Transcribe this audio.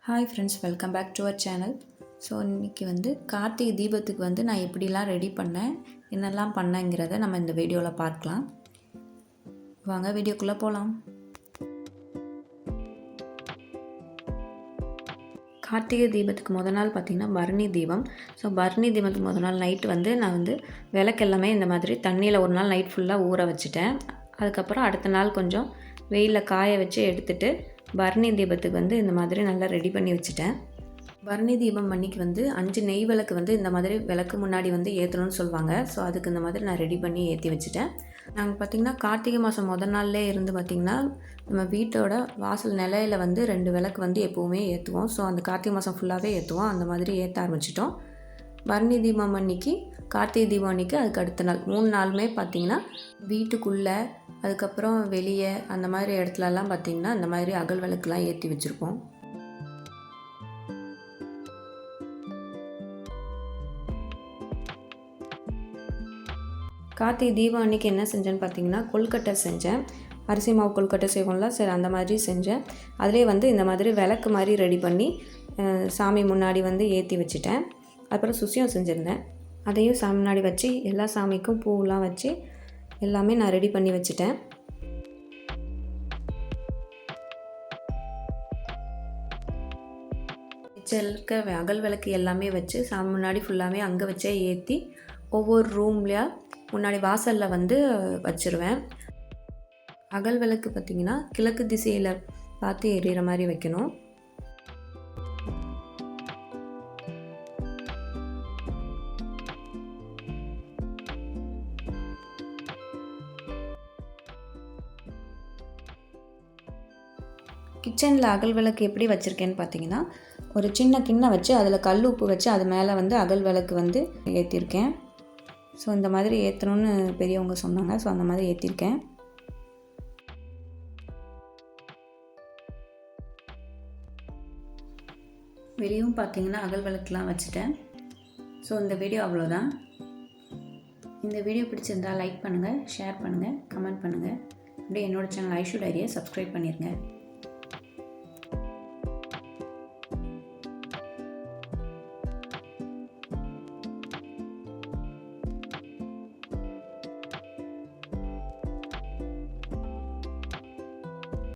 Hi friends, welcome back to our channel. So இன்றைக்கி கார்த்திகை தீபத்துக்கு நான் எப்படிலாம் ரெடி பண்ணேன், என்னெல்லாம் பண்ணேங்கிறத நம்ம இந்த வீடியோவில் பார்க்கலாம். வாங்க வீடியோக்குள்ளே போகலாம். கார்த்திகை தீபத்துக்கு முதல் நாள் பார்த்திங்கன்னா பரணி தீபம். ஸோ பரணி தீபத்துக்கு முதல் நாள் நைட்டு நான் விளக்கு எல்லாமே இந்த மாதிரி தண்ணியில் ஒரு நாள் நைட் ஃபுல்லாக ஊற வச்சுட்டேன். அதுக்கப்புறம் அடுத்த நாள் கொஞ்சம் வெயிலில் காய வச்சு எடுத்துகிட்டு பரணி தீபத்துக்கு இந்த மாதிரி நல்லா ரெடி பண்ணி வச்சுட்டேன். பரணி தீபம் அன்றைக்கி 5 நெய் விளக்கு இந்த மாதிரி விளக்கு முன்னாடி ஏற்றணும்னு சொல்லுவாங்க. ஸோ அதுக்கு இந்த மாதிரி நான் ரெடி பண்ணி ஏற்றி வச்சுட்டேன். நாங்கள் பார்த்திங்கன்னா கார்த்திகை மாதம் முதல் நாள்லே இருந்து பார்த்திங்கன்னா நம்ம வீட்டோட வாசல் நிலையில் 2 விளக்கு எப்போவுமே ஏற்றுவோம். ஸோ அந்த கார்த்திகை மாதம் ஃபுல்லாகவே ஏற்றுவோம். அந்த மாதிரி ஏற்ற ஆரம்பிச்சிட்டோம். பரணி தீபம் அன்றைக்கி, கார்த்திகை தீபம் அன்றைக்கி, அதுக்கு அடுத்த நாள் 3 நாளுமே பார்த்திங்கன்னா வீட்டுக்குள்ளே, அதுக்கப்புறம் வெளியே அந்த மாதிரி இடத்துலலாம் பார்த்திங்கன்னா இந்த மாதிரி அகல் விளக்குலாம் ஏற்றி வச்சுருப்போம். கார்த்திகை தீபம் அன்றைக்கி என்ன செஞ்சேன்னு பார்த்திங்கன்னா கொழுக்கட்டை செஞ்சேன். அரிசி மாவு கொழுக்கட்டை செய்வோம்ல, சரி அந்த மாதிரி செஞ்சேன். அதிலே இந்த மாதிரி விளக்கு மாதிரி ரெடி பண்ணி சாமி முன்னாடி ஏற்றி வச்சுட்டேன். அப்புறம் சுசியம் செஞ்சுருந்தேன், அதையும் சாமி முன்னாடி வச்சு எல்லா சாமிக்கும் பூவெலாம் வச்சு எல்லாமே நான் ரெடி பண்ணி வச்சுட்டேன். இருக்க அகல் விளக்கு எல்லாமே வச்சு சாமி முன்னாடி ஃபுல்லாமே அங்கே வச்சே ஏற்றி ஒவ்வொரு ரூம்லையா முன்னாடி வாசலில் வச்சுருவேன். அகல் விளக்கு பார்த்திங்கன்னா கிழக்கு திசையில் பார்த்து எரியிற மாதிரி வைக்கணும். கிச்சனில் அகல் விளக்கு எப்படி வச்சுருக்கேன்னு பார்த்தீங்கன்னா, ஒரு சின்ன கிண்ணம் வச்சு அதில் கல் உப்பு வச்சு அது மேலே அகல் விளக்கு ஏற்றிருக்கேன். ஸோ இந்த மாதிரி ஏற்றணும்னு பெரியவங்க சொன்னாங்க. ஸோ அந்த மாதிரி ஏற்றிருக்கேன். வெளியும் பார்த்தீங்கன்னா அகல் விளக்குலாம் வச்சுட்டேன். ஸோ இந்த வீடியோ அவ்வளோதான். இந்த வீடியோ பிடிச்சிருந்தால் லைக் பண்ணுங்கள், ஷேர் பண்ணுங்கள், கமெண்ட் பண்ணுங்கள். அப்படியே என்னோடய சேனல் ஐஷு டைரியை சப்ஸ்கிரைப் பண்ணிடுங்க.